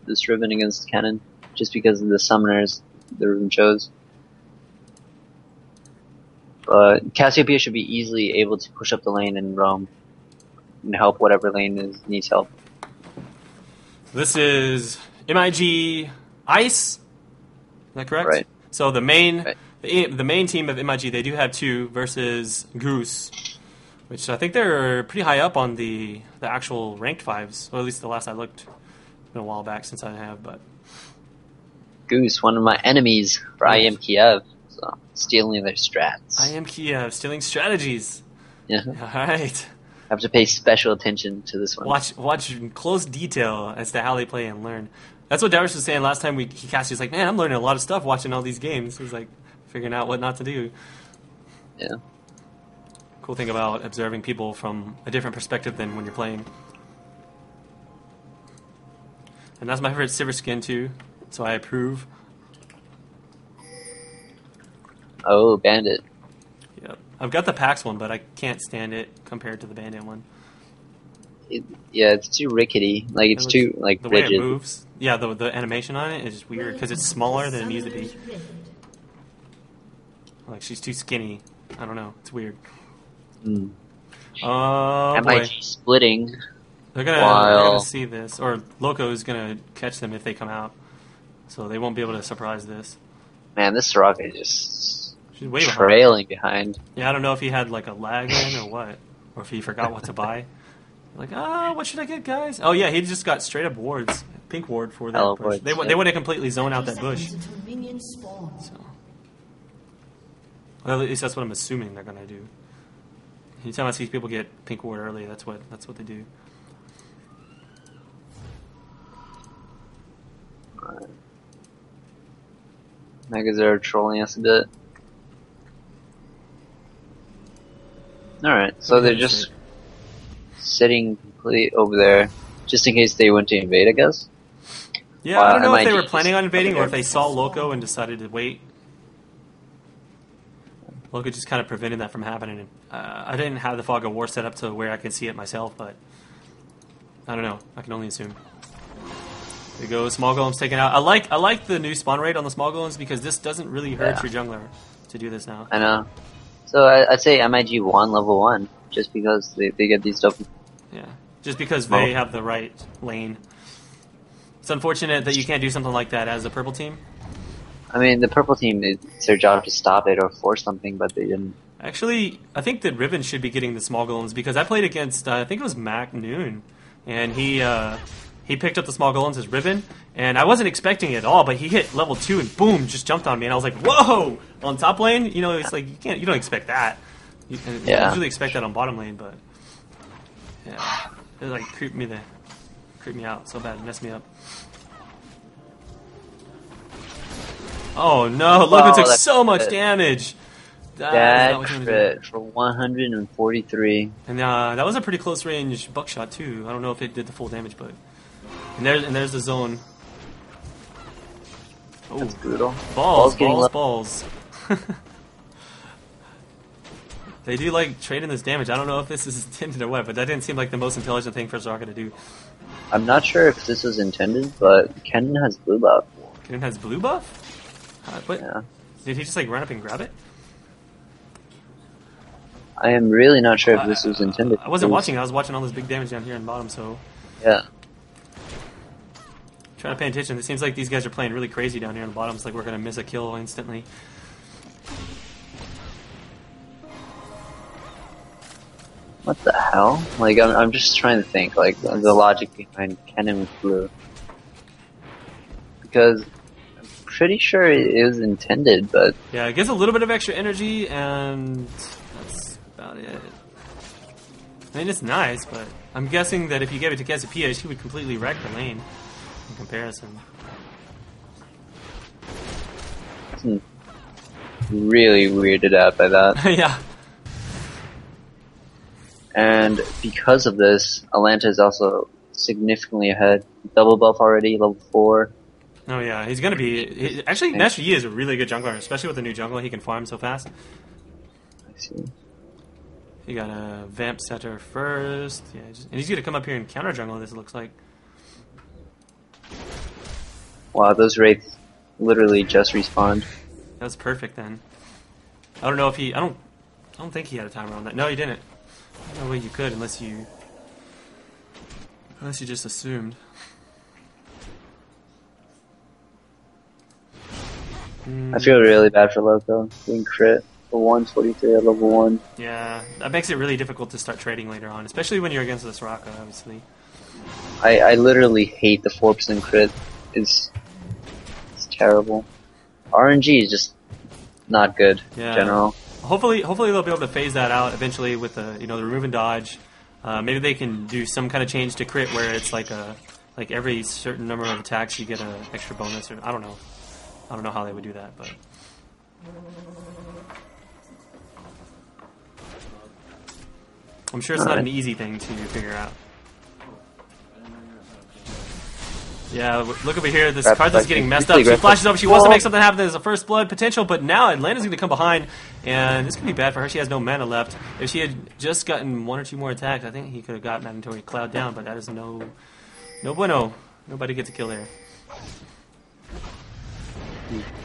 this Riven against Cannon, just because of the summoners the Riven chose. But Cassiopeia should be easily able to push up the lane and roam and help whatever lane needs help. This is MiG Ice. Is that correct? Right. So the main team of MiG, they do have 2 versus Goose, which I think they're pretty high up on the actual ranked 5s, or at least the last I looked. It's been a while back since I have, but Goose, one of my enemies for IM Kiev, so stealing their strats. IM Kiev, stealing strategies. Yeah. All right. I have to pay special attention to this one. Watch in close detail as to how they play and learn. That's what Darius was saying last time he cast. He's like, man, I'm learning a lot of stuff watching all these games. He's like, figuring out what not to do. Yeah. Cool thing about observing people from a different perspective than when you're playing. And that's my favorite silver skin too, so I approve. Oh, Bandit. Yep. I've got the PAX one, but I can't stand it compared to the Bandit one. Yeah, it's too rickety. Like, it's too, like, the rigid. way it moves. Yeah, the animation on it is just weird, because it's smaller than it needs to be. Like, she's too skinny. I don't know. It's weird. Mm. Boy. MiG splitting. They're gonna see this. Or Loco is gonna catch them if they come out. So they won't be able to surprise this. Man, this Soraka is She's way trailing behind. Yeah, I don't know if he had like a lag in or what. Or if he forgot what to buy. Like, what should I get, guys? Oh yeah, he just got straight up wards. Pink ward for that bush. Wards, They would have completely zoned out that bush. So. Well, at least that's what I'm assuming they're gonna do. Anytime I see people get pink ward early, that's what they do. Alright. Megas are trolling us a bit. Alright, so they're just sitting completely over there, just in case they went to invade, I guess? Yeah, I don't know if they were planning on invading or if they saw Loco and decided to wait. Loco just kind of prevented that from happening. I didn't have the Fog of War set up to where I could see it myself, but I don't know. I can only assume. There you go, small golems taken out. I like the new spawn rate on the small golems because this doesn't really hurt your jungler to do this now. I know. So I'd say MiG 1 level 1, just because they get these dope. Yeah, just because they have the right lane. It's unfortunate that you can't do something like that as a purple team. I mean, the purple team, it's their job to stop it or force something, but they didn't. Actually, I think that Riven should be getting the small golems because I played against, I think it was Mac Noon, and he picked up the small golems as Riven, and I wasn't expecting it at all, but he hit level 2 and boom, just jumped on me, and I was like, whoa! On top lane, you know, it's like, you don't expect that. You usually expect that on bottom lane, but yeah, it like creeped me out so bad, it messed me up. Oh no, Logan took so much damage! That crit for 143. And that was a pretty close range buckshot too. I don't know if it did the full damage, but and there's the zone. Oh, that's brutal. Balls. They do like trading this damage. I don't know if this is intended or what, but that didn't seem like the most intelligent thing for Soraka to do. I'm not sure if this was intended, but Kennen has blue buff. Kennen has blue buff? What? Yeah. Did he just like run up and grab it? I am really not sure if this was intended. I wasn't watching. I was watching all this big damage down here in the bottom, so... Yeah. Trying to pay attention. It seems like these guys are playing really crazy down here in the bottom. It's like we're going to miss a kill instantly. What the hell? Like, I'm just trying to think, like, the logic behind Kennen with blue. Because I'm pretty sure it is intended, but... Yeah, it gives a little bit of extra energy, and that's about it. I mean, it's nice, but I'm guessing that if you gave it to Cassiopeia, she would completely wreck the lane in comparison. Really weirded out by that. Yeah. And because of this, Alanta is also significantly ahead. Double buff already, level 4. Oh yeah, he's gonna be... Actually, Master Yi is a really good jungler, especially with the new jungle. He can farm so fast. I see. You got a Vamp Setter first. Yeah, and he's gonna come up here and counter jungle, this looks like. Wow, those wraiths literally just respawned. That was perfect then. I don't know if he. I don't think he had a timer on that. No, he didn't. No way you could unless you just assumed. I feel really bad for Loco being crit for 143 at level 1. Yeah, that makes it really difficult to start trading later on, especially when you're against this Soraka, obviously. I literally hate the 4% crit. It's terrible. RNG is just not good in general. Hopefully they'll be able to phase that out eventually with the the remove and dodge. Maybe they can do some kind of change to crit where it's like every certain number of attacks you get an extra bonus, or I don't know. I don't know how they would do that, but I'm sure it's not an easy thing to figure out. Yeah, look over here. This Kartha's getting messed up. She flashes over. She wants to make something happen. There's a first blood potential, but now Atlanta's going to come behind, and this could be bad for her. She has no mana left. If she had just gotten 1 or 2 more attacks, I think he could have gotten that until he cloud down, but that is no bueno. Nobody gets a kill there.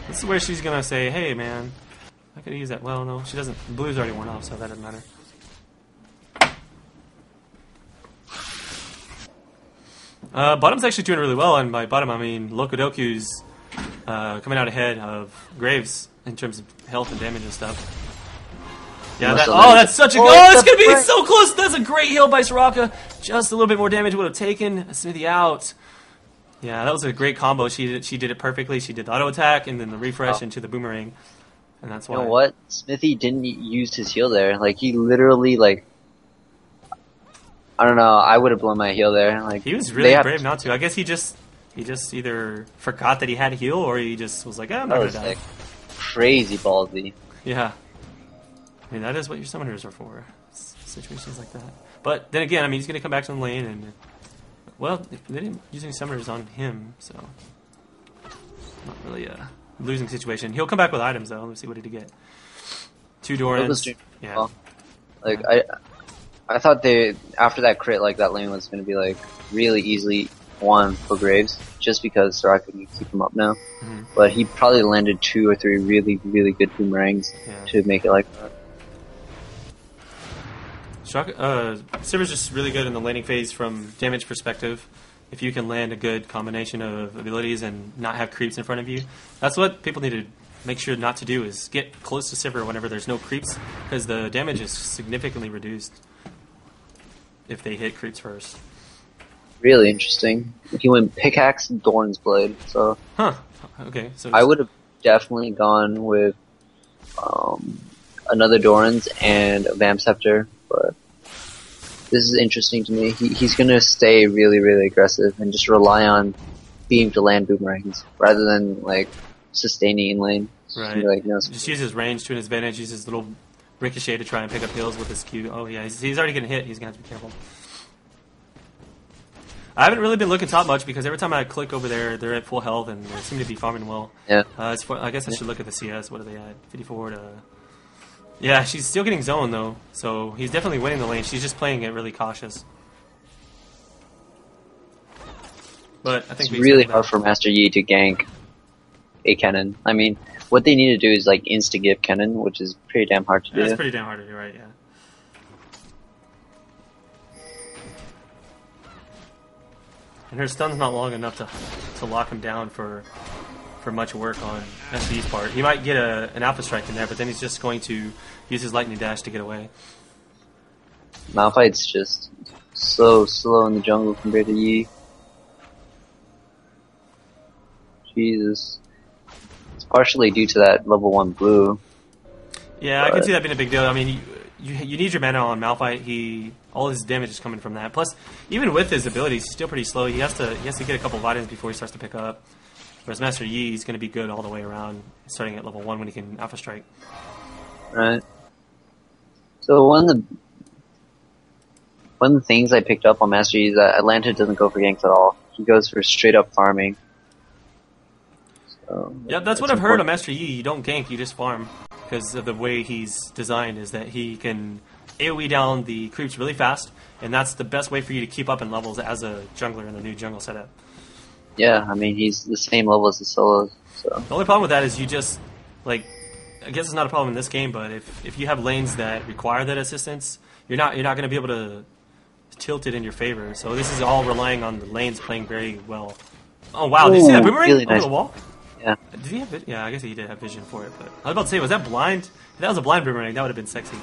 This is where she's going to say, hey, man, I could use that. Well, no, she doesn't. The blue's already worn off, so that doesn't matter. Bottom's actually doing really well, and by bottom I mean Lokodoku's coming out ahead of Graves in terms of health and damage and stuff. Yeah, that's such a good... Oh, it's going to be so close! That's a great heal by Soraka. Just a little bit more damage would have taken Smithy out. Yeah, that was a great combo. She did it perfectly. She did the auto attack and then the refresh into the boomerang, and that's why. You know what? Smithy didn't use his heal there. Like, he literally, like... I don't know. I would have blown my heal there. Like, he was really brave not to. I guess he just either forgot that he had heal, or he just was like, I'm not gonna die. Like crazy ballsy. Yeah. I mean, that is what your summoners are for. Situations like that. But then again, I mean, he's gonna come back to the lane, and well, they didn't use any summoners on him, so not really a losing situation. He'll come back with items though. Let's see what did he get. 2 Dorans. Yeah. Well, like I thought after that crit, like, that lane was going to be, like, really easily won for Graves, just because Soraka can keep him up now. Mm-hmm. But he probably landed 2 or 3 really, really good boomerangs to make it like that. Silver's just really good in the laning phase from damage perspective. If you can land a good combination of abilities and not have creeps in front of you, that's what people need to make sure not to do, is get close to Sivir whenever there's no creeps, because the damage is significantly reduced if they hit creeps first. Really interesting. He went pickaxe, Dorn's blade. So, okay. So I would have definitely gone with another Doran's and a Vamp Scepter, but this is interesting to me. He's gonna stay really, really aggressive and just rely on beam to land boomerangs rather than like sustaining in lane. Right. Like, no, just use his range to his advantage. Use his little ricochet to try and pick up heals with his Q. Oh yeah, he's already getting hit. He's gonna have to be careful. I haven't really been looking top much because every time I click over there, they're at full health and they seem to be farming well. Yeah. I guess I should look at the CS. What are they at? 54 to... Yeah, she's still getting zoned though, so he's definitely winning the lane. She's just playing it really cautious. But I think it's really hard for Master Yi to gank a Kennen. I mean, what they need to do is like insta-give Kennen, which is pretty damn hard to do. That's pretty damn hard to do, right? Yeah. And her stun's not long enough to lock him down for much work on SV's part. He might get an Alpha Strike in there, but then he's just going to use his Lightning Dash to get away. Malphite's just so slow in the jungle compared to Yi. Jesus. It's partially due to that level 1 blue. Yeah, I can see that being a big deal. I mean, you need your mana on Malphite. All his damage is coming from that. Plus, even with his abilities, he's still pretty slow. He has to get a couple of items before he starts to pick up. Whereas Master Yi, he's going to be good all the way around, starting at level 1 when he can Alpha Strike. Right. So one of the things I picked up on Master Yi is that Atlanta doesn't go for ganks at all. He goes for straight up farming. So yeah, that's what I've heard on Master Yi. You don't gank, you just farm. Because of the way he's designed is that he can AoE down the creeps really fast, and that's the best way for you to keep up in levels as a jungler in the new jungle setup. Yeah, I mean, he's the same level as the solos. So The only problem with that is you just, like, I guess it's not a problem in this game, but if you have lanes that require that assistance, you're not going to be able to tilt it in your favor. So this is all relying on the lanes playing very well. Oh wow, did you see that boomerang really over nice. the wall? Yeah. Did he have it? Yeah, I guess he did have vision for it. But I was about to say, was that blind? If that was a blind boomerang, that would have been sexy.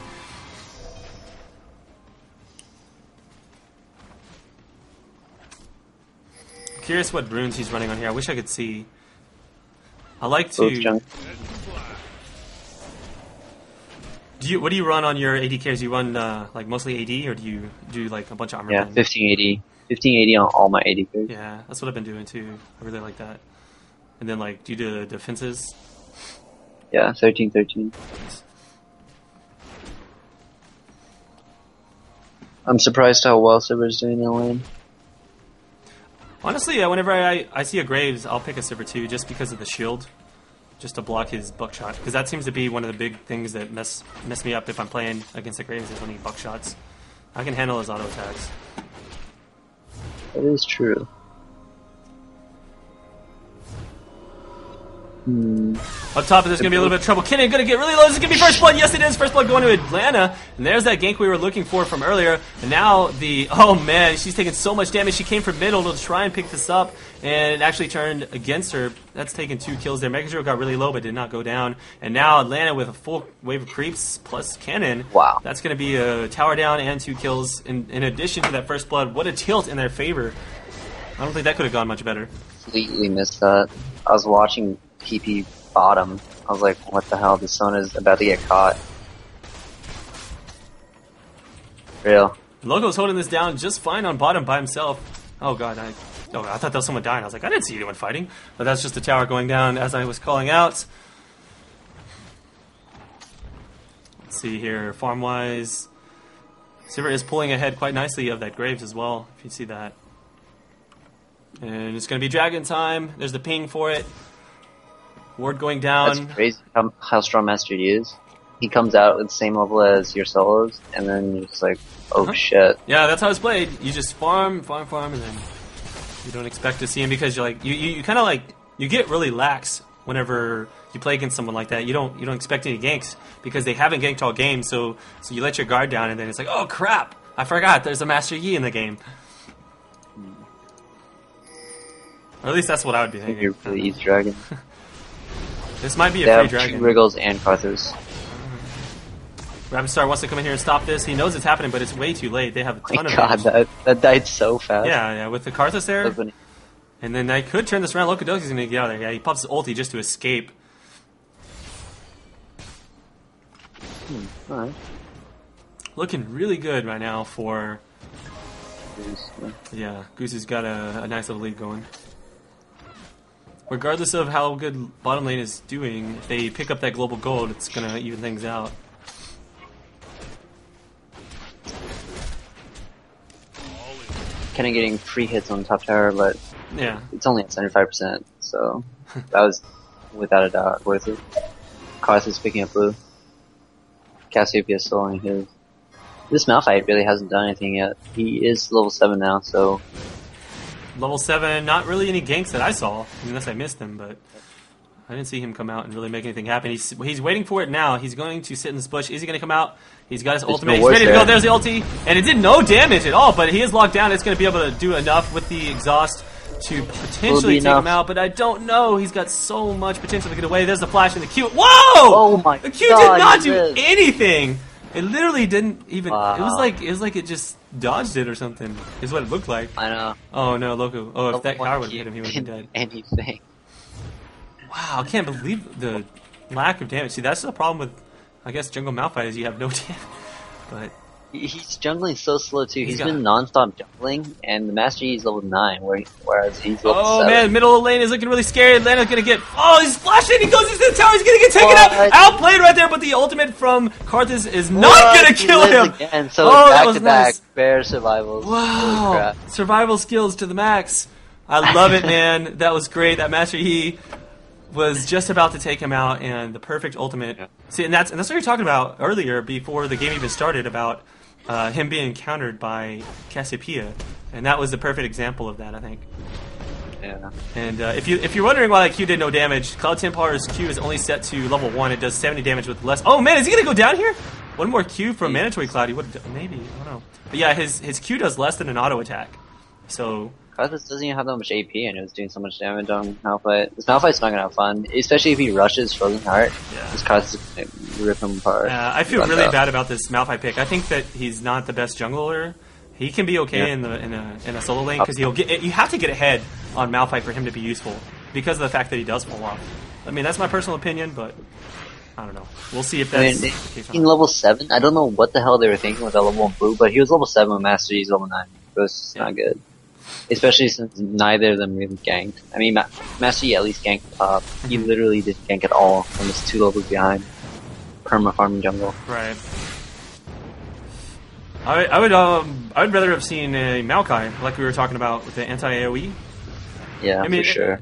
Curious what runes he's running on here. I wish I could see. I like to. What do you run on your AD carries? You run like mostly AD, or do you do like a bunch of armor? Yeah, 1580 on all my AD carries. Yeah, that's what I've been doing too. I really like that. And then like, do you do the defenses? Yeah, 13-13. I'm surprised how well Silver's doing in lane. Honestly, whenever I see a Graves, I'll pick a Silver too, just because of the shield, just to block his buckshot. Because that seems to be one of the big things that mess me up if I'm playing against the Graves is when he buckshots. I can handle his auto attacks. That is true. Up top, there's going to be a little bit of trouble. Kennen going to get really low. This is going to be first blood. Yes, it is. First blood going to Atlanta. And there's that gank we were looking for from earlier. And now oh man, she's taking so much damage. She came from middle to try and pick this up. And it actually turned against her. That's taken 2 kills there. Megazero got really low but did not go down. And now Atlanta with a full wave of creeps plus Kennen. Wow. That's going to be a tower down and 2 kills in addition to that first blood. What a tilt in their favor. I don't think that could have gone much better. Completely missed that. I was watching PP bottom. I was like, what the hell? The sun is about to get caught. Real. Logo's holding this down just fine on bottom by himself. Oh god, I thought that was someone dying. I was like, I didn't see anyone fighting. But that's just the tower going down as I was calling out. Let's see here, farm-wise. Silver is pulling ahead quite nicely of that Graves as well, if you see that. And it's going to be Dragon time. There's the ping for it. Ward going down. That's crazy how strong Master Yi is. He comes out at the same level as your solos, and then you're just like, oh shit. Yeah, that's how it's played. You just farm, and then you don't expect to see him because you're like, you kind of like, you get really lax whenever you play against someone like that. You don't expect any ganks because they haven't ganked all game, so you let your guard down, and then it's like, oh crap, I forgot there's a Master Yi in the game. Or at least that's what I would be thinking. You're really easy dragon. This might be they a free have dragon. 2 Wriggles and Carthus. Rabbitstar wants to come in here and stop this. He knows it's happening, but it's way too late. They have a ton of God, damage. that died so fast. Yeah, with the Karthus there. And then they could turn this around. Lokodoki's going to get out of there. Yeah, he pops his ulti just to escape. Alright. Looking really good right now for... Goose, yeah, Goose has got a nice little lead going. Regardless of how good bottom lane is doing, if they pick up that global gold, it's going to even things out. Kind of getting free hits on top tower, but yeah, it's only at 75%, so that was without a doubt worth it. Karthus is picking up blue. Cassiopeia is still on his. This Malphite really hasn't done anything yet. He is level 7 now, so... Level 7, not really any ganks that I saw, unless I missed them, but I didn't see him come out and really make anything happen. He's waiting for it now. He's going to sit in this bush. Is he going to come out? He's got his ultimate. He's ready to go. There's the ulti. And it did no damage at all, but he is locked down. It's going to be able to do enough with the exhaust to potentially take him out, but I don't know. He's got so much potential to get away. There's the flash and the Q. Whoa! Oh my god! The Q did not do anything! It literally didn't even... Wow. It was like it just dodged it or something, is what it looked like. I know. Oh no, Loco. Oh, if that power would have hit him, he would have been dead. Anything. Wow, I can't believe the lack of damage. See, that's the problem with, I guess, Jungle Malphite is you have no damage. But he's jungling so slow too. He's been non-stop jungling, and the Master Yi is level 9, whereas he's level 7. Oh man, middle of the lane is looking really scary. Atlanta's gonna get... Oh, he's flashing! He goes into the tower, he's gonna get taken out! Outplayed right there, but the ultimate from Karthus is not gonna kill him! And so back-to-back bear survivals. Wow! Survival skills to the max. I love it, man. That was great. That Master Yi was just about to take him out, and the perfect ultimate. Yeah. See, and that's what you were talking about earlier, before the game even started, about him being countered by Cassiopeia, and that was the perfect example of that, I think. Yeah. And if you're wondering why that Q did no damage, Cloud Templar's Q is only set to level 1. It does 70 damage with less. Oh man, is he gonna go down here? One more Q from Mandatory Cloud. He would maybe, I don't know. But yeah, his Q does less than an auto attack. So Karthus doesn't even have that much AP, and it was doing so much damage on Malphite. This Malphite's not gonna have fun, especially if he rushes Frozen Heart. Yeah. This Karthus is gonna rip him apart. I feel really bad about this Malphite pick. I think that he's not the best jungler. He can be okay in a solo lane because you have to get ahead on Malphite for him to be useful because of the fact that he does fall off. I mean, that's my personal opinion, but I don't know. We'll see if that's the case. In level 7, I don't know what the hell they were thinking with that level 1 blue, but he was level 7 with Master Yi's level 9. It was not good. Especially since neither of them really ganked. I mean, Master Yi at least ganked top. He literally didn't gank at all and was 2 levels behind. Perma farming jungle. Right. I would rather have seen a Maokai, like we were talking about with the anti-AoE. Yeah, I mean, for sure.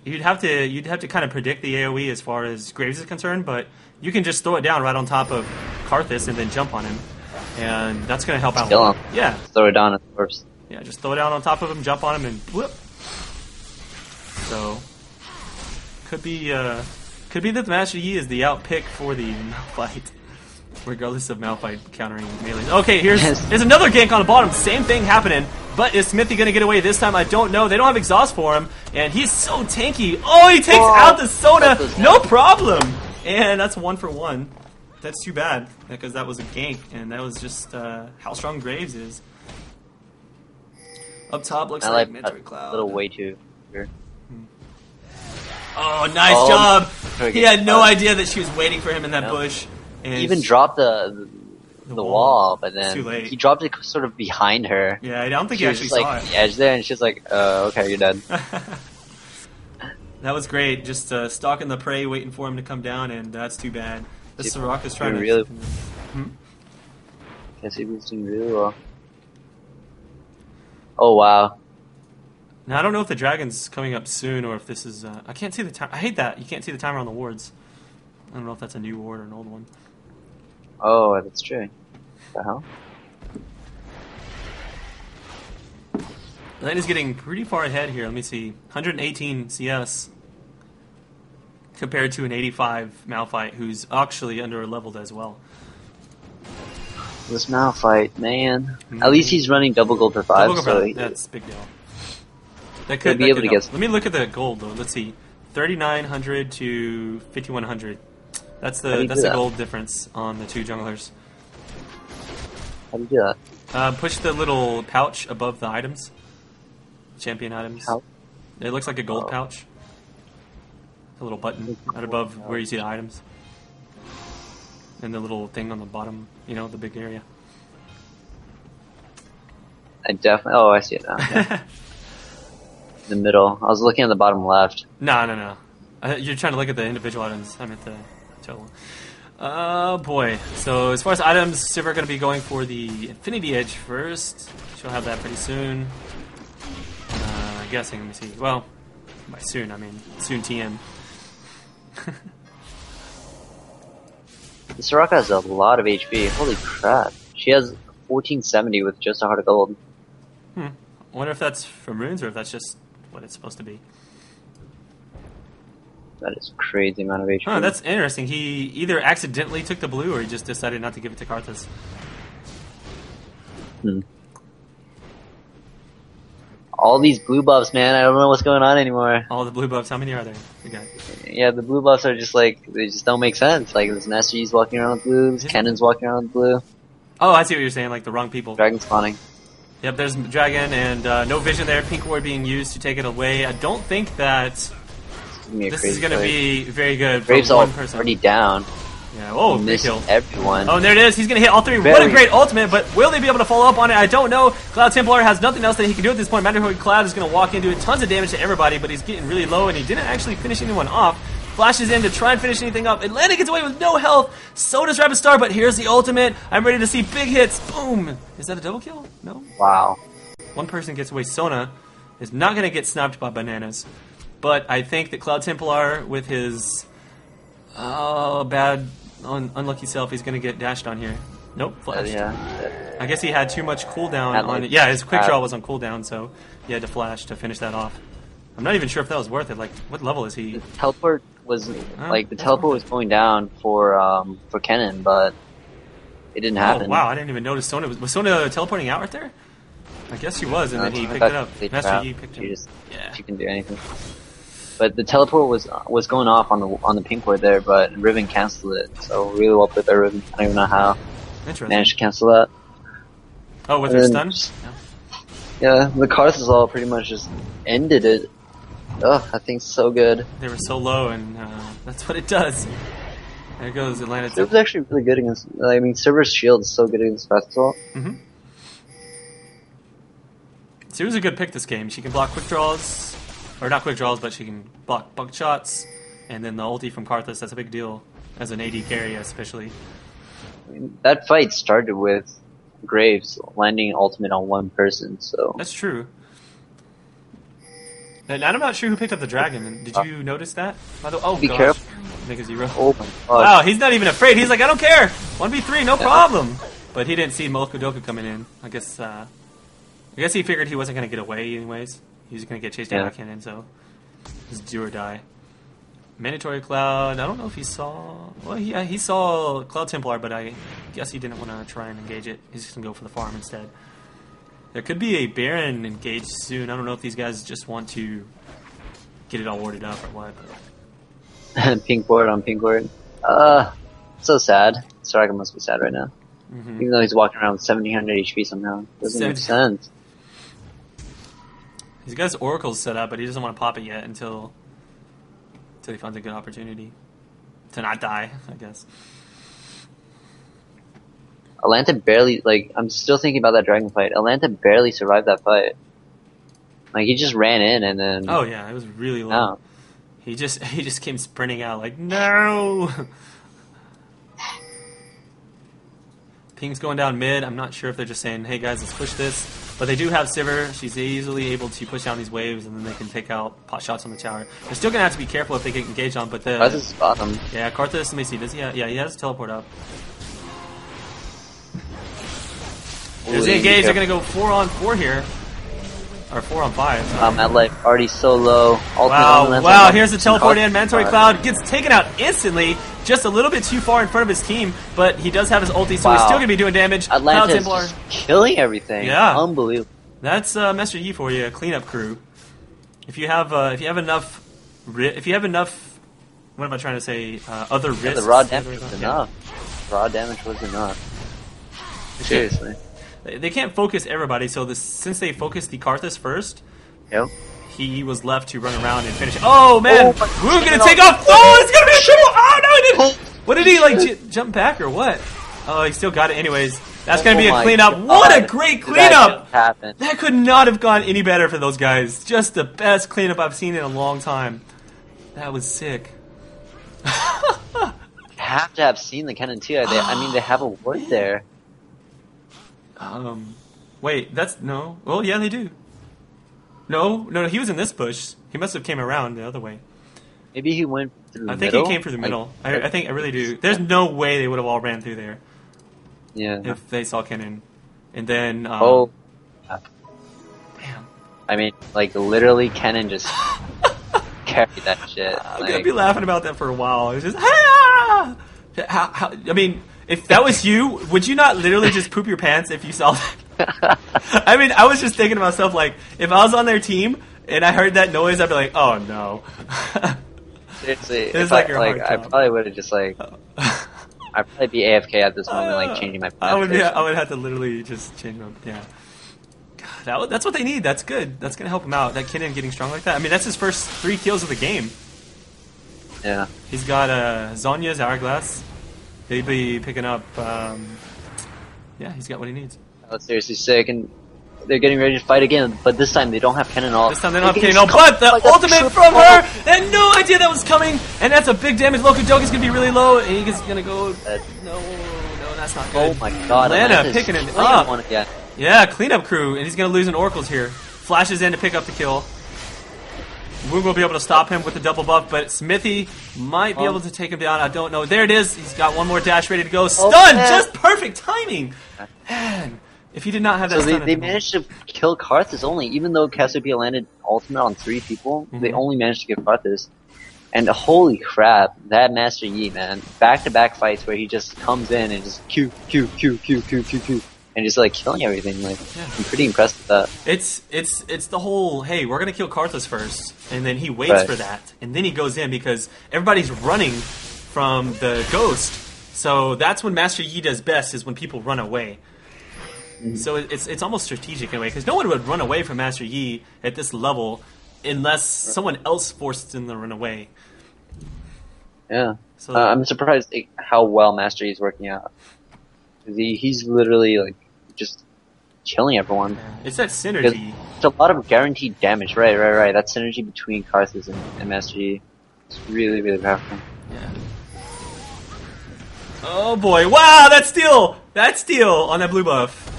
You'd have to kind of predict the AoE as far as Graves is concerned, but you can just throw it down right on top of Karthus and then jump on him, and that's going to help out. Kill him. Yeah. Just throw it down at the corpse. Yeah, just throw it down on top of him, jump on him, and whoop. So could be that the Master Yi is the outpick for the Malphite. Regardless of Malphite countering melee. Okay, here's another gank on the bottom. Same thing happening. But is Smithy going to get away this time? I don't know. They don't have exhaust for him. And he's so tanky. Oh, he takes out the Sona. No problem. And that's 1 for 1. That's too bad. Because that was a gank. And that was just how strong Graves is. Up top looks like Mandatory Cloud. A little way too. Sure. Oh, nice job. He had no idea that she was waiting for him in that bush. And he even dropped the wall, but then too late. He dropped it sort of behind her. Yeah, I don't think he actually saw it. The edge there, and she's like, okay, you're dead. That was great. Just stalking the prey, waiting for him to come down, and that's too bad. This Soraka's trying to... Really... Guess he was doing really well. Oh, wow. Now, I don't know if the dragon's coming up soon, or if this is... I can't see the time. I hate that. You can't see the timer on the wards. I don't know if that's a new ward or an old one. Oh, that's true. What the hell? Lane is getting pretty far ahead here. Let me see. 118 CS compared to an 85 Malphite, who's actually under-leveled as well. This Malphite, man. At least he's running double gold per 5. So that's a big deal. That could be able to get. Let me look at the gold though. Let's see. 3,900 to 5,100. That's the gold difference on the two junglers. How do you do that? Push the little pouch above the items. Champion items. How? It looks like a gold pouch. A little button right above where you see the items. And the little thing on the bottom, you know, the big area. I definitely... Oh, I see it now. Yeah. The middle. I was looking at the bottom left. No. You're trying to look at the individual items. I meant the total. Oh, boy. So, as far as items, Sivir going to be going for the Infinity Edge first. She'll have that pretty soon. Guessing, let me see. Well, by soon, I mean soon TM. The Soraka has a lot of HP. Holy crap. She has 1470 with just a heart of gold. I wonder if that's from runes or if that's just what it's supposed to be. That is a crazy amount of HP. Oh, that's interesting. He either accidentally took the blue or he just decided not to give it to Karthus. All these blue buffs, man. I don't know what's going on anymore. All the blue buffs. How many are there? Yeah, the blue buffs are just like, they just don't make sense. Like, this Master Yi's walking around with blue, this Cannon's walking around with blue. Oh, I see what you're saying, like the wrong people. Dragon spawning. Yep, there's Dragon and no vision there. Pink ward being used to take it away. I don't think that this is going to be very good for one person. Already down. Yeah, oh, big kill. Everyone. Oh, and there it is. He's going to hit all three. What a great ultimate, but will they be able to follow up on it? I don't know. Cloud Templar has nothing else that he can do at this point. Mandatory Cloud is going to walk in, do tons of damage to everybody, but he's getting really low, and he didn't actually finish anyone off. Flashes in to try and finish anything up. Atlanta gets away with no health. So does Rapid Star, but here's the ultimate. I'm ready to see big hits. Boom. Is that a double kill? No? Wow. One person gets away. Sona is not going to get sniped by bananas. But I think that Cloud Templar, with his bad, unlucky self, he's going to get dashed on here. Nope, flashed. Yeah. I guess he had too much cooldown on it. Yeah, his quick draw was on cooldown, so he had to flash to finish that off. I'm not even sure if that was worth it. Like, what level is he? The teleport was was going down for Kennen, but it didn't happen. Oh, wow, I didn't even notice Sona was Sona teleporting out right there. I guess she was, and then he picked it up. Master Yi picked him. She can do anything. But the teleport was going off on the pink ward there, but Riven canceled it. So really well played by Riven. I don't even know how managed to cancel that. Oh, with her stun? Yeah, the Karthus all pretty much just ended it. Oh, that thing's so good. They were so low, and that's what it does. There goes Atlanta. It was actually really good against. I mean, Silver's shield is so good against Festival. Mm-hmm. She was a good pick this game. She can block quick draws, or not quick draws, but she can block bug shots, and then the ulti from Karthus. That's a big deal as an AD carry, especially. I mean, that fight started with Graves landing ultimate on one person, so that's true. And I'm not sure who picked up the dragon. Did you notice that? Oh, be careful. Make a 0. Oh my God. Wow, he's not even afraid. He's like, I don't care. 1v3, no problem. But he didn't see Mokudoku coming in. I guess he figured he wasn't going to get away anyways. He was going to get chased down by Kennen, so it's do or die. Mandatory Cloud, I don't know if he saw... Well, yeah, he saw Cloud Templar, but I guess he didn't want to try and engage it. He's just going to go for the farm instead. There could be a Baron engaged soon. I don't know if these guys just want to get it all warded up or what. But... pink board on pink board. So sad. Soraka must be sad right now. Mm-hmm. Even though he's walking around with 1700 HP somehow. Doesn't make sense. He's got his oracles set up, but he doesn't want to pop it yet until he finds a good opportunity to not die, I guess. Atlanta barely, I'm still thinking about that dragon fight. Atlanta barely survived that fight. Like, he just ran in and then... Oh yeah, it was really low. No. He just came sprinting out like, no! Ping's going down mid. I'm not sure if they're just saying, hey guys, let's push this. But they do have Sivir. She's easily able to push down these waves, and then they can take out pot shots on the tower. They're still going to have to be careful if they get engaged on, but the... Karthus is bottom. Yeah, Karthus, let me see. Does he have... Yeah, he has teleport up. There's the engage. They're going to go 4-on-4 here. Or 4-on-5. At life already so low. Wow, here's the teleport in. Mandatory Cloud gets taken out instantly. Just a little bit too far in front of his team, but he does have his ulti, so he's still going to be doing damage. Atlanta's just killing everything. Yeah. Unbelievable. That's Master Yi for you, cleanup crew. If you have enough, what am I trying to say? Other risks. The raw damage was enough. Raw damage was enough. Seriously. They can't focus everybody, so since they focused the Karthus first, he was left to run around and finish it. Oh man, we're gonna take off. Oh, it's gonna be a triple. Oh no, he didn't. What did he jump back or what? Oh, he still got it anyways. That's gonna be a cleanup. What a great cleanup! That could not have gone any better for those guys. Just the best cleanup I've seen in a long time. That was sick. Have to have seen the Kennen too. I mean, they have a ward there. Wait, that's no. Well, yeah, they do. No, he was in this bush. He must have came around the other way. Maybe he went through the middle? I think he came through the middle. I think I really do. There's no way they would have all ran through there. Yeah. If they saw Kennen. And then, damn. I mean, literally, Kennen just carried that shit. I'm gonna be laughing about that for a while. It was just, how, I mean, if that was you, would you not literally just poop your pants if you saw that? I mean, I was just thinking to myself, if I was on their team and I heard that noise, I'd be like, oh no. Seriously, it's I probably would have just I'd probably be AFK at this moment, changing my pants. I would have to literally just change my, God, that's what they need. That's good. That's going to help him out. That Kennen getting strong like that. I mean, that's his first 3 kills of the game. Yeah. He's got Zonya's Hourglass. He'd be picking up, he's got what he needs. That's seriously sick, and they're getting ready to fight again, but this time they don't have Kennen all. This time they don't have Kennen all, but the ultimate from her, and no idea that was coming, and that's a big damage. Lokudoki's gonna be really low, and he's gonna go, no, that's not good. Oh my god. Atlanta picking it up. Yeah, cleanup crew, and he's gonna lose an Oracles here. Flashes in to pick up the kill. Woong will be able to stop him with the double buff, but Smithy might be able to take him down. I don't know. There it is. He's got one more dash ready to go. Stun! Just perfect timing! Man, If he did not have that So stun they managed to kill Karthus only, even though Cassiopeia landed ultimate on 3 people, they only managed to get Karthus. And holy crap, that Master Yi, man, back-to-back fights where he just comes in and just Q, and just like killing everything. Like, I'm pretty impressed with that. It's the whole, hey, we're gonna kill Karthus first, and then he waits for that, and then he goes in because everybody's running from the Ghost. So that's when Master Yi does best, is when people run away. So it's almost strategic in a way, because no one would run away from Master Yi at this level unless someone else forced them to run away. Yeah. So I'm surprised how well Master Yi is working out. He's literally like just killing everyone. Yeah. It's that synergy. It's a lot of guaranteed damage. Right. That synergy between Karthus and Master Yi is really, really powerful. Yeah. Oh boy! Wow, that steal! That steal on that blue buff.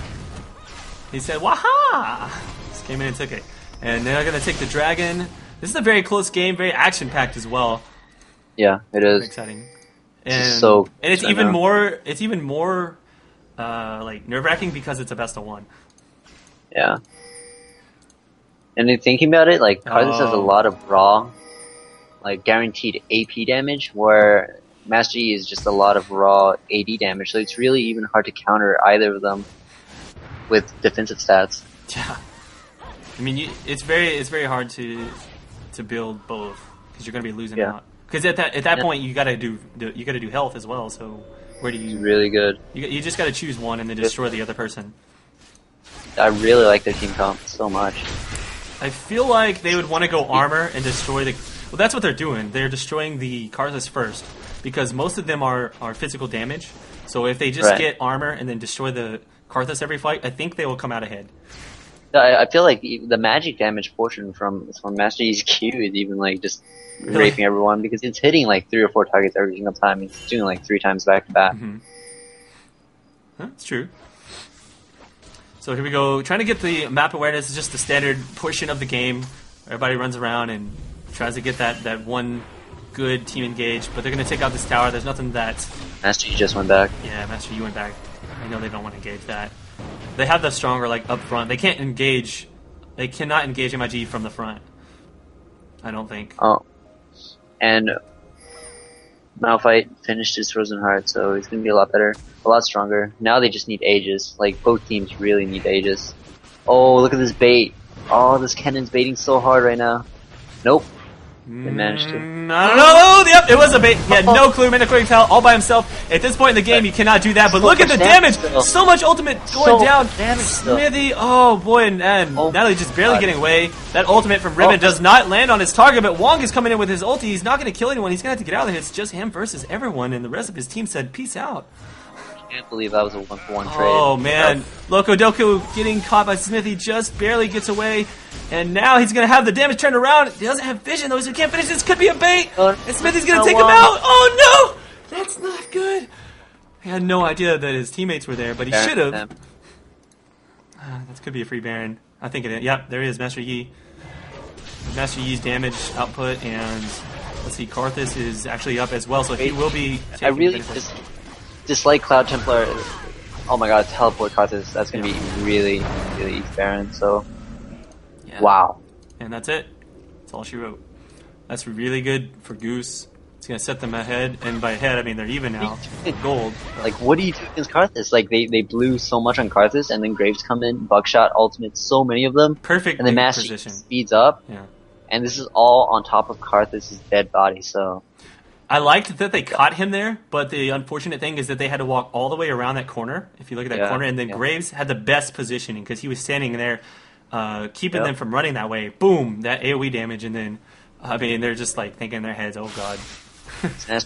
He said, "Waha!" Just came in and took it, and they're gonna take the dragon. This is a very close game, very action-packed as well. Yeah, it is. Very exciting, and it's even more. It's even more like nerve-wracking because it's a best of 1. Yeah. And then thinking about it, like Karthus has a lot of raw, like guaranteed AP damage, where Master Yi is just a lot of raw AD damage, so it's really even hard to counter either of them with defensive stats. Yeah, I mean, it's very hard to build both because you're going to be losing out. Because at that point you got to do health as well. So where do you? It's really good. You just got to choose one and then destroy the other person. I really like their team comp so much. I feel like they would want to go armor and destroy the. Well, that's what they're doing. They're destroying the Karthus first. Because most of them are physical damage, so if they just get armor and then destroy the Karthus every fight, I think they will come out ahead. I feel like the magic damage portion from Master Yi's Q is even like just raping everyone, because it's hitting like 3 or 4 targets every single time. It's doing like 3 times back to back. That's true. So here we go, trying to get the map awareness. Is just the standard portion of the game. Everybody runs around and tries to get that one good team engage, but they're going to take out this tower. There's nothing that... Master Yi just went back. Yeah, Master Yi went back. I know they don't want to engage that. They have the stronger, like, up front. They can't engage... They cannot engage MiG from the front. I don't think. Oh. And Malphite finished his Frozen Heart, so he's going to be a lot better. A lot stronger. Now they just need Aegis. Like, both teams really need Aegis. Oh, look at this bait. Oh, this cannon's baiting so hard right now. Nope. They managed to. I don't know. Yep, it was a bait. He had no clue. Metacritic tell all by himself. At this point in the game, you cannot do that. But look at the damage. So much ultimate going down. Smithy. Oh boy, and now he's just barely getting away. That ultimate from Riven does not land on his target. But Wong is coming in with his ulti. He's not going to kill anyone. He's going to have to get out of there. It's just him versus everyone, and the rest of his team said, "Peace out." I can't believe that was a 1-for-1 trade. Oh man, Loco Doku getting caught by Smithy, just barely gets away, and now he's gonna have the damage turned around. He doesn't have vision though, so he can't finish. This could be a bait, and Smithy's gonna take him out. Oh no, that's not good. He had no idea that his teammates were there, but he should have. That could be a free Baron. I think it is. Yep, there he is, Master Yi. Master Yi's damage output, and let's see, Karthus is actually up as well, so he will be. I really dislike Cloud Templar. Oh my god, teleport Karthus. That's gonna be really, really easy Baron. So, wow. And that's it. That's all she wrote. That's really good for Goose. It's gonna set them ahead, and by ahead I mean they're even now. Gold. Like, what do you do against Karthus? Like, they blew so much on Karthus, and then Graves come in, Buckshot, Ultimate, so many of them. Perfect. And then Master speeds up. Yeah. And this is all on top of Karthus' dead body. So. I liked that they caught him there, but the unfortunate thing is that they had to walk all the way around that corner, if you look at that corner, and then Graves had the best positioning because he was standing there keeping them from running that way. Boom, that AoE damage, and then, I mean, they're just like thinking in their heads, oh god.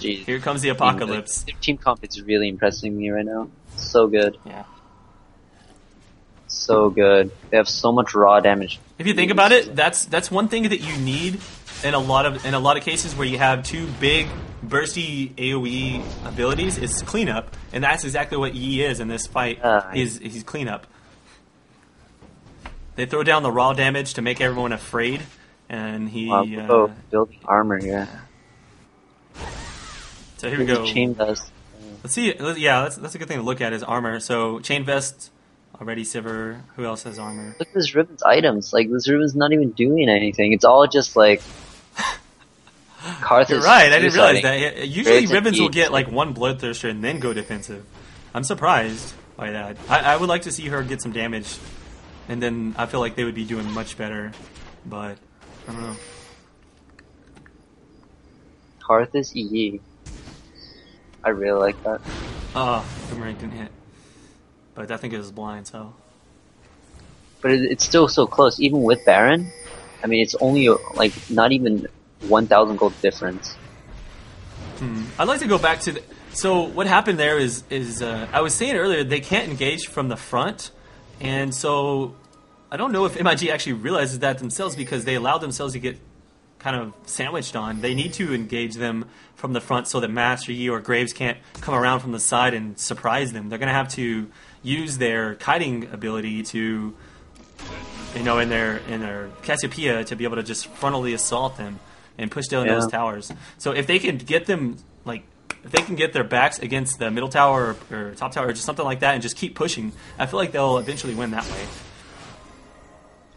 Here comes the apocalypse. Their team comp is really impressing me right now. So good. Yeah. So good. They have so much raw damage. If you think about it, that's one thing that you need in a lot of cases where you have 2 big bursty AoE abilities is cleanup, and that's exactly what Yi is in this fight. He's cleanup. They throw down the raw damage to make everyone afraid, and he building armor here. So here we go. Chain vest. Let's see. Yeah, that's a good thing to look at is armor. So chain vest Already Sivir. Who else has armor? Look at this Riven's items. Like, this Riven's not even doing anything. It's all just like... You're right, I didn't realize that. Usually Rivens will get like one Bloodthirster and then go defensive. I'm surprised by that. I would like to see her get some damage, and then I feel like they would be doing much better, but I don't know. Karthus EE. I really like that. Boomerang didn't hit. But I think it was blind, so... But it's still so close, even with Baron. I mean, it's only, like, not even 1,000 gold difference. I'd like to go back to... So, what happened there is I was saying earlier, they can't engage from the front, and so... I don't know if MiG actually realizes that themselves because they allowed themselves to get kind of sandwiched on. They need to engage them from the front so that Master Yi or Graves can't come around from the side and surprise them. They're going to have to use their kiting ability to, in their Cassiopeia to be able to just frontally assault them and push down those towers. So if they can get them, like, if they can get their backs against the middle tower or top tower or just something like that and just keep pushing, I feel like they'll eventually win that way.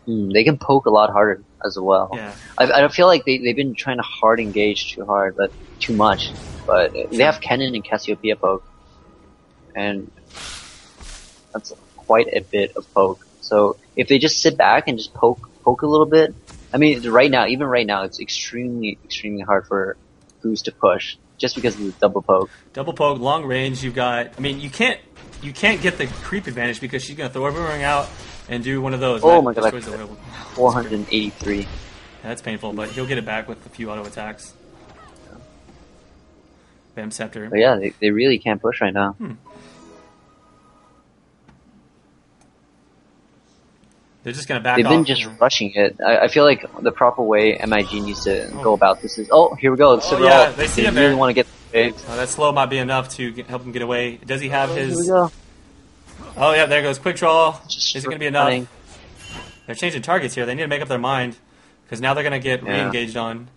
They can poke a lot harder as well. Yeah. I feel like they've been trying to hard engage too hard, but too much. But they have Kennen and Cassiopeia poke, and that's quite a bit of poke. So if they just sit back and just poke a little bit, I mean, even right now, it's extremely hard for Goose to push just because of the double poke. Double poke, long range. You've got. I mean, you can't get the creep advantage because she's gonna throw a boomerang out and do one of those. Oh my god, 483. That's painful, but he'll get it back with a few auto attacks. Bam Scepter. But yeah, they really can't push right now. They're just going to back off. They've been just rushing it. I feel like the proper way MiG needs to go about this is... Oh, here we go. They see him there. Really want to get the waves. That slow might be enough to help him get away. Does he have his... Here we go. Oh, yeah, there goes Quick Draw. Just is it going to be enough? They're changing targets here. They need to make up their mind. Because now they're going to get re-engaged on.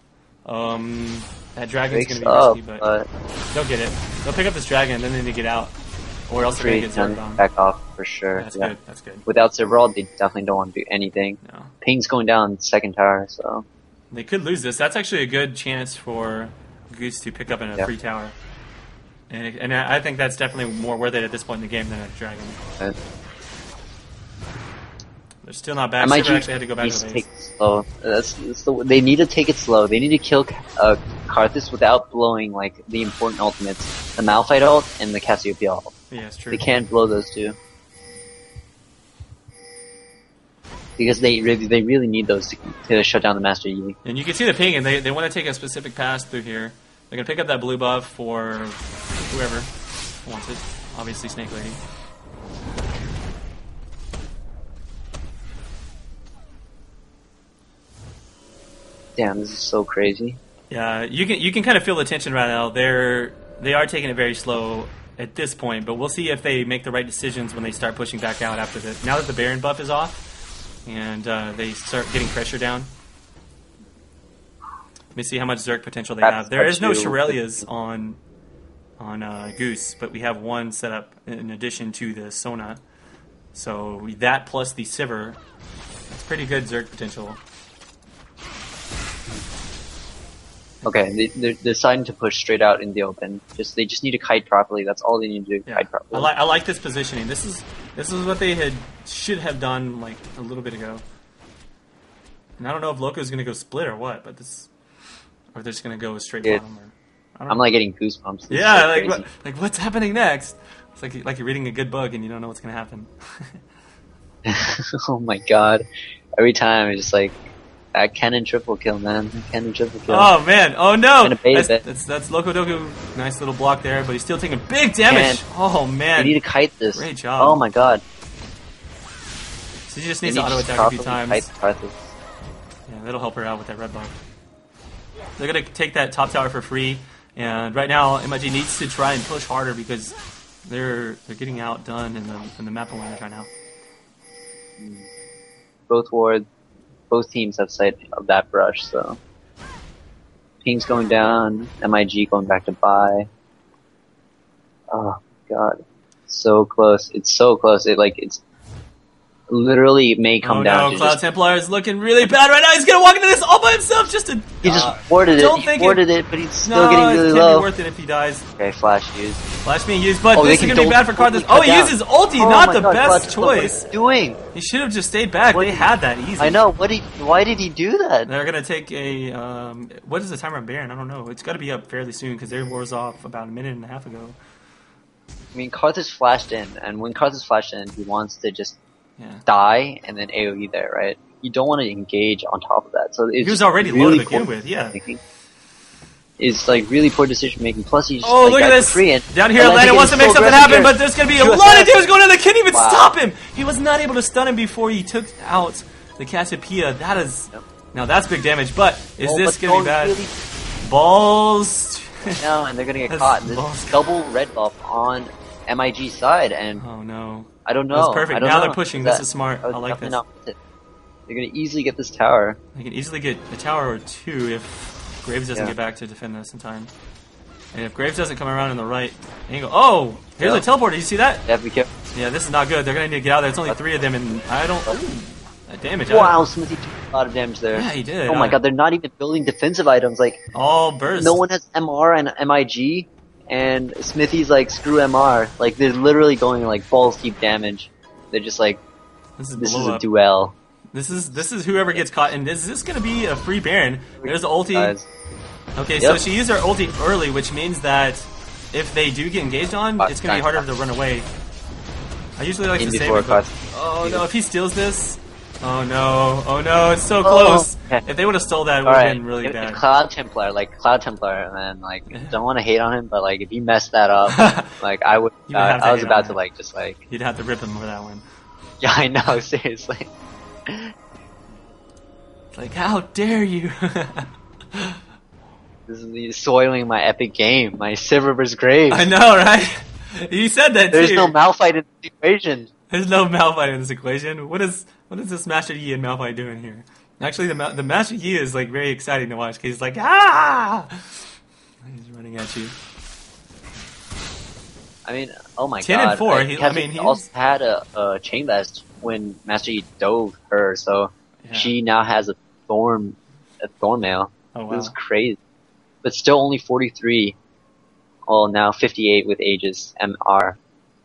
That dragon's going to be risky, but they'll get it. They'll pick up this dragon, and then they need to get out. Or else they're going to get zerged on. Back off, for sure. That's good. That's good. Without Zerval, they definitely don't want to do anything. No. Ping's going down second tower, so... They could lose this. That's actually a good chance for Goose to pick up in a free tower. And I think that's definitely more worth it at this point in the game than a dragon. They're still not back. Sivir actually had to go back to the base. Take it slow. They need to take it slow. They need to kill Karthus without blowing like the important ultimates, the Malphite ult and the Cassiopeia ult. Yeah, it's true. They can't blow those two because they really need those to shut down the Master Yi. And you can see the ping, and they want to take a specific pass through here. They're gonna pick up that blue buff for whoever wants it. Obviously, Snake Lady. Damn, this is so crazy. Yeah, you can kind of feel the tension right now. They are taking it very slow at this point, but we'll see if they make the right decisions when they start pushing back out after this. Now that the Baron buff is off, and they start getting pressure down. Let me see how much Zerg potential they have. There is no Shirelias on Goose, but we have one set up in addition to the Sona. So that plus the Sivir, that's pretty good Zerg potential. Okay, they're deciding to push straight out in the open. They just need to kite properly. That's all they need to do. Yeah. Kite properly. I like this positioning. This is what they should have done like a little bit ago. And I don't know if Loco's going to go split or what, but or they're just going to go straight bottom. I'm like getting goosebumps. Like what's happening next? It's like you're reading a good book and you don't know what's going to happen. Oh my god! Every time it's just like. That cannon triple kill, man. Cannon triple kill. Oh, man. Oh, no. That's Loco Doku. Nice little block there, but he's still taking big damage. Oh, man. You need to kite this. Great job. Oh, my god. So he just needs to auto-attack a few times. Yeah, that'll help her out with that red buff. They're going to take that top tower for free, and right now, MiG needs to try and push harder because they're getting outdone in the map awareness right now. Both teams have sight of that brush, so Ping's going down, MiG going back to buy. Oh god, so close! It's so close. It's literally may come down to Cloud just... Templar is looking really bad right now. He's gonna walk into this all by himself just to... He just warded it. He warded it, but he's still getting really it low. can't be worth it if he dies. Okay, flash used. Flash being used, but this is gonna be bad for Karthus. Oh, he uses ulti, not the best choice. What are you doing? He should have just stayed back. They had that easy. I know. Why did he do that? They're gonna take a... what is the timer on Baron? I don't know. It's gotta be up fairly soon because their war's off about a minute and a half ago. I mean, Karthus flashed in, and when Karthus flashed in, he wants to just die and then AoE there, right? You don't want to engage on top of that. So it's he was already really low to begin with, yeah. It's like really poor decision making. Plus, he's look at this! Down here, Atlanta wants to make something happen, but there's going to be a lot of damage going on. They can't even stop him. He was not able to stun him before he took out the Cassiopeia. That is now that's big damage. But is this going to be bad? Really... Balls. No, and they're going to get caught. There's double red buff on MiG's side, and oh no, I don't know. That's perfect. Now they're pushing. This is smart. I like this. They're gonna easily get this tower. They can easily get a tower or two if Graves doesn't get back to defend this in time. And if Graves doesn't come around in the right angle, oh, here's a teleporter. You see that? Yeah, be careful. Yeah, this is not good. They're gonna need to get out there. It's only 3 of them, and I don't. That damage. Wow, Smithy took a lot of damage there. Yeah, he did. Oh my god, they're not even building defensive items. Like all burst. No one has MR and MiG. And Smithy's like, screw MR. Like, they're literally going like balls deep damage. They're just like, this is a duel. This is whoever gets caught. And is this going to be a free Baron? There's the ulti. Okay, so she used her ulti early, which means that if they do get engaged on, it's going to be harder to run away. I usually like to save it, but... Oh no, if he steals this... Oh no, it's so close. If they would have stole that, it would have been really bad. Cloud Templar, man, like, don't want to hate on him, but like, if he messed that up, like, I would, I was about to like, just like... You'd have to rip him for that one. Yeah, I know, seriously. It's like, how dare you? This is soiling my epic game, my Silver vs. Graves. I know, right? You said that There's too. no Malphite in this equation. There's no Malphite in this equation. What is this Master Yi and Malphite doing here? Actually, the Master Yi is like very exciting to watch because he's like, ah! He's running at you. I mean, oh my god. 10 and 4. He also had a chain vest when Master Yi dove her, so she now has a thorn mail. Oh wow. This is crazy. But still only 43. Well, now 58 with Aegis MR. I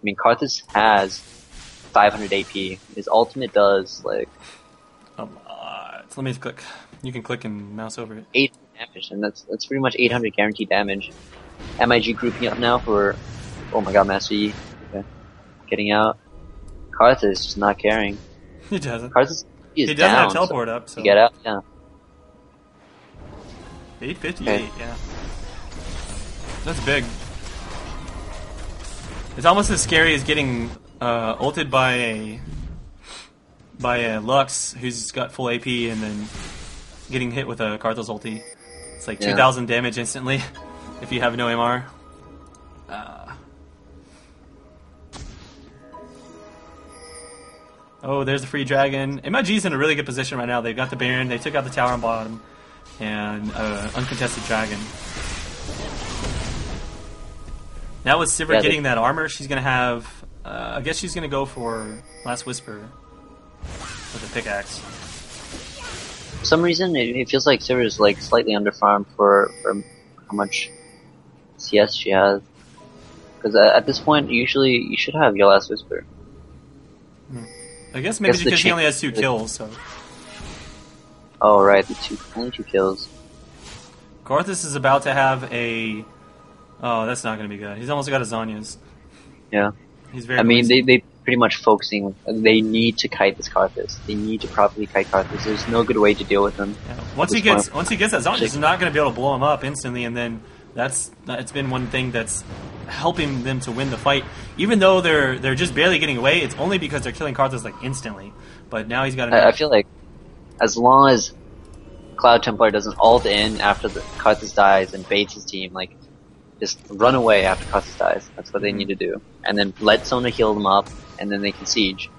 mean, Karthus has 500 AP. His ultimate does like... So let me click. You can click and mouse over it. 8 damage, and that's pretty much 800 guaranteed damage. MiG grouping up now for... Oh my god, Master Yi. Okay. Getting out. Karthus just not caring. He doesn't. Karthus he doesn't have teleport up, so... To get out, yeah. 858, yeah. That's big. It's almost as scary as getting ulted by a Lux who's got full AP and then getting hit with a Karthus ulti. It's like 2,000 damage instantly if you have no MR. Oh, there's the free dragon. MiG's in a really good position right now. They've got the Baron, they took out the tower on bottom, and uncontested dragon. Now with Sivir getting that armor, she's going to have... I guess she's going to go for Last Whisper with a pickaxe. For some reason, it feels like Sivir is like slightly underfarmed for how much CS she has. Because at this point, usually you should have your Last Whisper. I guess maybe because she only has 2 kills, so... Oh, right, only 2 kills. Karthus is about to have a... Oh, that's not going to be good. He's almost got his Zhonya's. Yeah. He's very... I mean, they pretty much focusing... They need to kite this Karthus. They need to properly kite Karthus. There's no good way to deal with him. Yeah. Once he gets that Zhonya's, he's not going to be able to blow him up instantly, and then it's been one thing that's helping them to win the fight. Even though they're just barely getting away, it's only because they're killing Karthus like instantly. But now he's got... I feel like as long as Cloud Templar doesn't ult in after the Karthus dies and baits his team, like, just run away after Karthus dies. That's what they need to do. And then let Sona heal them up, and then they can siege.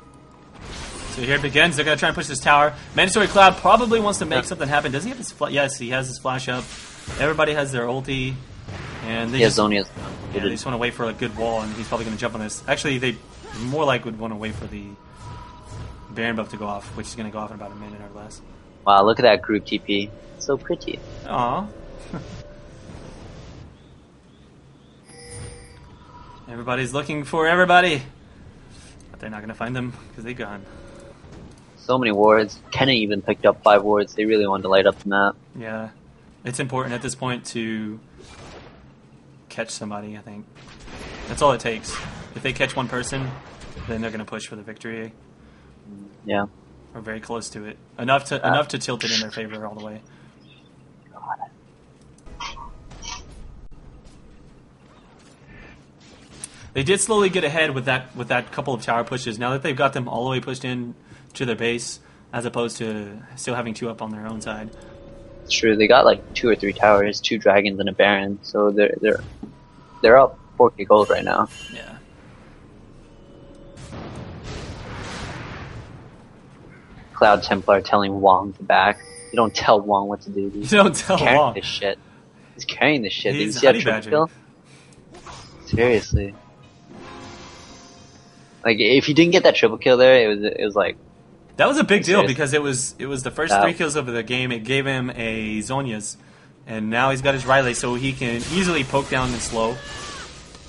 So here it begins. They're going to try and push this tower. Mandatory Cloud probably wants to make something happen. Does he have his... Yes, he has his flash up. Everybody has their ulti. And they just want to wait for a good wall, and he's probably going to jump on this. Actually, they more like would want to wait for the Baron buff to go off, which is going to go off in about a minute or less. Wow, look at that group TP. So pretty. Aww. Everybody's looking for everybody. But they're not going to find them because they're gone. So many wards. Kenna even picked up 5 wards. They really wanted to light up the map. Yeah. It's important at this point to catch somebody, I think. That's all it takes. If they catch one person, then they're going to push for the victory. Yeah. Or very close to it. Enough to tilt it in their favor all the way. They did slowly get ahead with that couple of tower pushes. Now that they've got them all the way pushed in to their base, as opposed to still having 2 up on their own side. It's true. They got like 2 or 3 towers, 2 dragons, and a baron. So they're up 4k gold right now. Yeah. Cloud Templar telling Wong to back. You don't tell Wong what to do. You don't tell Wong. Wong. This shit. He's carrying this shit. He's Did you see that honey triple kill? Seriously. Like, if you didn't get that triple kill there, it was like... That was a big deal because it was the first 3 kills of the game. It gave him a Zhonya's, and now he's got his Riley, so he can easily poke down and slow.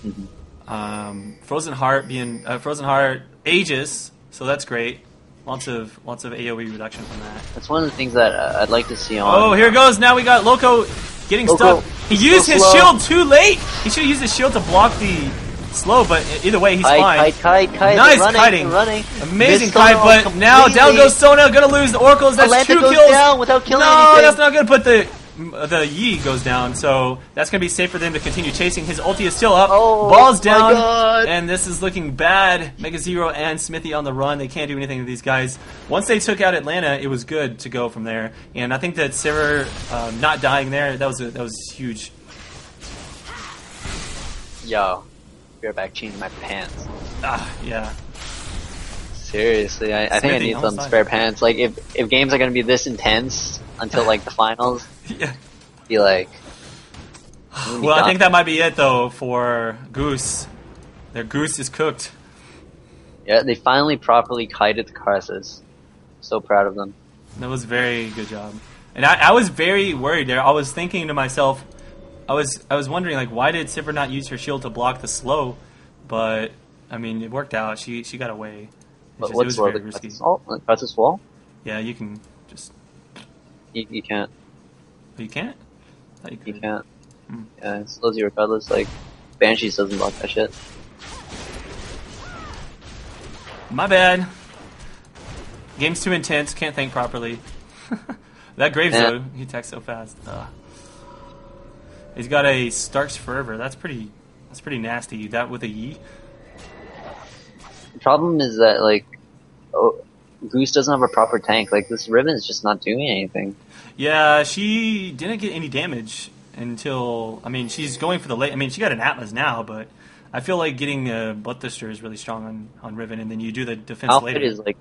Mm-hmm. Frozen Heart Aegis, so that's great. Lots of AoE reduction from that. That's one of the things that I'd like to see on... Oh, here it goes. Now we got Loco getting stuck. He used his shield too late. He should have used his shield to block the slow, but either way, he's fine. Kite. Nice kiting. Amazing kite, but now down goes Sona. Gonna lose the Oracles. That's Atlanta 2 goes kills. down without killing no, anything. that's not gonna put the Yi goes down, so that's gonna be safe for them to continue chasing. His ulti is still up. Oh, Ball's down, God. and this is looking bad. Mega Zero and Smithy on the run. They can't do anything to these guys. Once they took out Atlanta, it was good to go from there. And I think that Sivir not dying there, that was huge. Yo, you're back changing my pants. Yeah. Seriously, I think I need some spare pants. Like, if games are gonna be this intense until like the finals, yeah. Be like. Well, I think that might be it though for Goose. Their Goose is cooked. Yeah, they finally properly kited the Karthus. So proud of them. That was a very good job. And I was very worried there. I was thinking to myself, I was wondering like, why did Sivir not use her shield to block the slow? But I mean, it worked out. She got away. But what's the risky. Karthus wall? Yeah, you can just. You can't. You can't. You can't. Yeah, it slows you regardless. Like Banshees doesn't block that shit. My bad. Game's too intense. Can't think properly. That Graves though, he attacks so fast. He's got a Stark's Forever. That's pretty nasty. That with a Yi. The problem is that like, Goose doesn't have a proper tank. Like this Riven is just not doing anything. Yeah, she didn't get any damage until. I mean, she's going for the late. I mean, she got an Atlas now, but I feel like getting a Bloodthirster is really strong on Riven, and then you do the defense Alfred later. Is like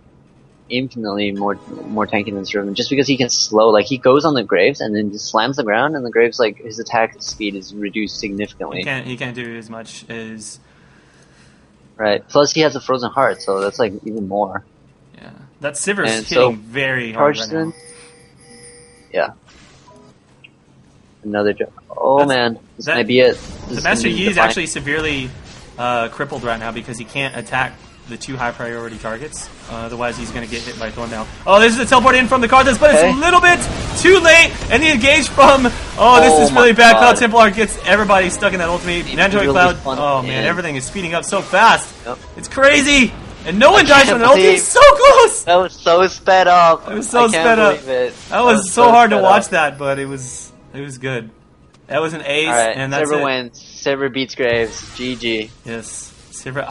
infinitely more tanky than this Riven, just because he can slow. Like he goes on the Graves and then just slams the ground, and the Graves like his attack speed is reduced significantly. He can't do as much as. Right. Plus he has a Frozen Heart, so that's like even more. Yeah, that Sivir's hitting very hard right now. Yeah. Another job. Oh man, this might be it. The Master Yi is actually severely crippled right now because he can't attack the 2 high priority targets. Otherwise, he's going to get hit by Thorn now. Oh, this is a teleport in from the Karthus, but it's a little bit too late. And the engage from. Oh, this is really bad. Cloud Templar gets everybody stuck in that ultimate. Mandatory Cloud. Oh man, everything is speeding up so fast. Yep. It's crazy. And no one dies from the ultimate. It's so close. That was so sped up. It was so sped up. That was so hard to watch that, but it was good. That was an ace, and that's Sivir wins. Sivir beats Graves. GG. Yes, Sivir.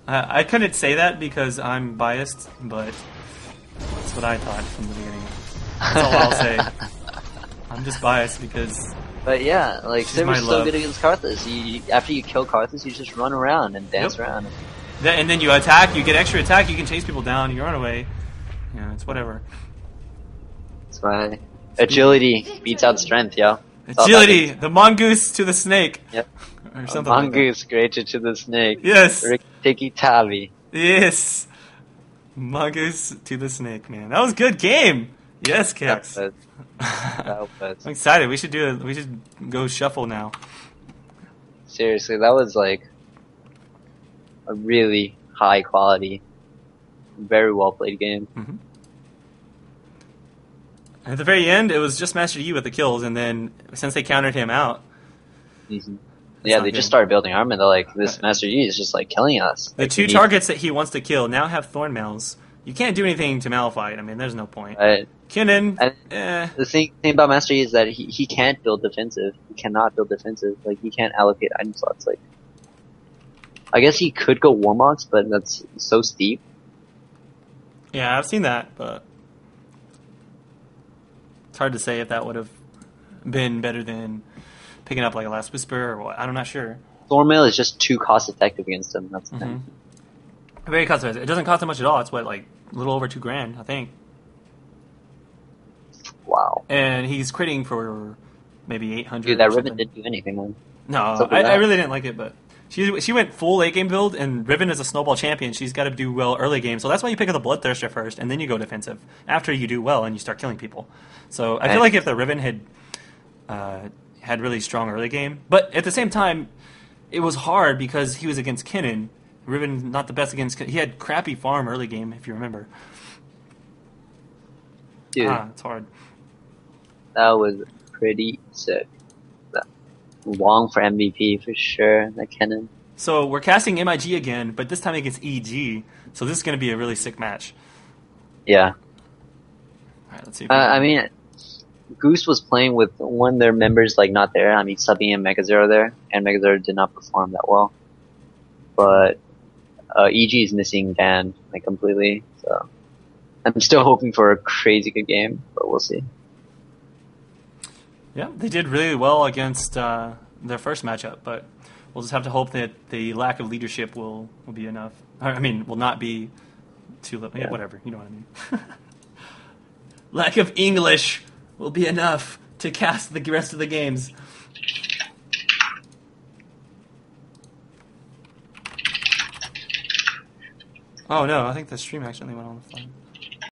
I couldn't say that because I'm biased, but that's what I thought from the beginning. That's all I'll say. I'm just biased because. But yeah, like Sivir's so good against Karthus. After you kill Karthus, you just run around and dance around. And then you attack. You get extra attack. You can chase people down. You run away. Yeah, it's whatever. That's why agility beats out strength, yo. Agility, the mongoose to the snake. Yep. Or something mongoose greater to the snake. Yes. Tiki Tavi. Yes. Mongoose to the snake, man. That was a good game. Yes, Chaox. That was. I'm excited. We should go shuffle now. Seriously, that was like a really high quality, very well played game. Mm-hmm. At the very end, it was just Master Yi with the kills, and then since they countered him out, yeah, they just started building armor. They're like, this Master Yi is just like killing us. The two targets that he wants to kill now have thorn mails. You can't do anything to Malphite. I mean, there's no point. Kinnan, The thing about Master Yi is that he can't build defensive. He cannot build defensive. Like, he can't allocate item slots. Like, I guess he could go Warmogs, but that's so steep. Yeah, I've seen that, but it's hard to say if that would have been better than picking up like a Last Whisper or what. I'm not sure. Thornmail is just too cost effective against him. That's the thing. Very cost effective. It doesn't cost him much at all. It's what, like a little over $2,000, I think. Wow. And he's critting for maybe 800. Dude, that Riven didn't do anything, man. No, I really didn't like it, but she went full late game build, and Riven is a snowball champion. She's got to do well early game, so that's why you pick up the Bloodthirster first, and then you go defensive after you do well and you start killing people. So I feel like if the Riven had really strong early game, but at the same time, it was hard because he was against Kinnan. Riven not the best against. He had crappy farm early game, if you remember. Dude, it's hard. That was pretty sick. Wong for MVP for sure. That Kennen. So we're casting MiG again, but this time against EG. So this is going to be a really sick match. Yeah. All right, let's see. I mean, Goose was playing with one of their members like not there. I mean, Subby and Megazero there, and Megazero did not perform that well. But EG is missing Dan like completely. So I'm still hoping for a crazy good game, but we'll see. Yeah, they did really well against their first matchup, but we'll just have to hope that the lack of leadership will be enough. I mean, will not be too... Yeah, whatever, you know what I mean. Lack of English will be enough to cast the rest of the games. Oh no, I think the stream accidentally went on the phone.